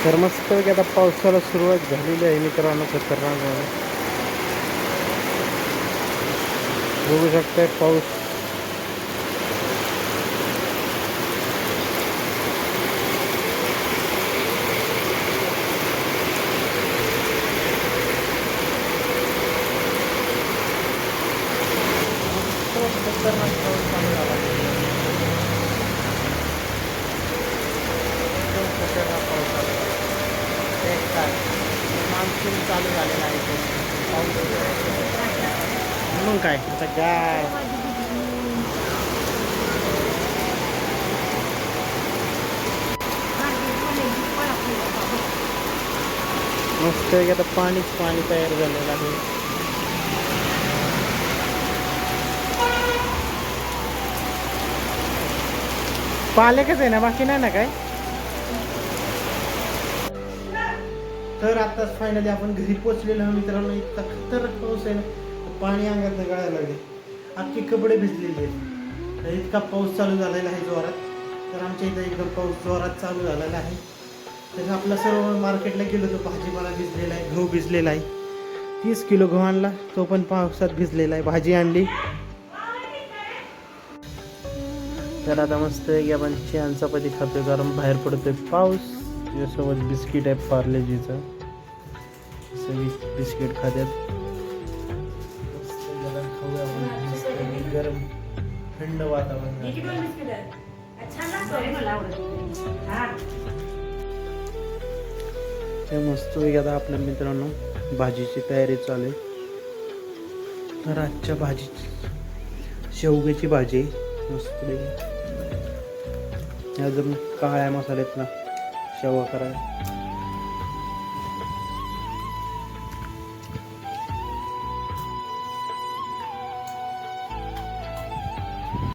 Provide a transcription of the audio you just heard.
तर मस्त आता पावसाला सुरुवात झालेली आहे मित्रांनो. खतरनाक बघू शकताय पाऊस. खतरनाक पाऊस चालू झाला. एकदम खतरनाक पाऊस चालू झाला. एक काय मान्सून चालू झालेला आहे तो पाऊस. म्हणून काय आता काय मस्त आता पाणीच पाणी तयार झालेलं आहे. पालेकच आहे ना, बाकी नाही ना काय. तर आताच फायनली आपण घरी पोचलेलो आहे मित्रांनो. इतका खतरनाक पाऊस आहे ना, पाणी अंगात गळायला लागले. अख्खे कपडे भिजलेले आहेत. इतका पाऊस चालू झालेला आहे जोरात. तर आमच्या इथं एकदम पाऊस जोरात चालू झालेला आहे. तर आपला सर्व मार्केटला गेलो तो भाजीपाला भिजलेला आहे. गहू भिजलेला आहे. 30 किलो गहू आणला, तो पण पावसात भिजलेला आहे. भाजी आणली. तर आता मस्त आपण छान चपाती खातोय कारण बाहेर पडतोय पाऊस. त्याच्यासोबत बिस्किट आहे पार्लेजीचं. बिस्किट खात्यात. गरम थंड वातावरण. मस्त आता आपल्या मित्रांनो भाजीची तयारी चालू आहे. तर आजच्या भाजी शेवग्याची भाजी मस्त. अजून काळ्या मसाल्यात ना शेवा करायला.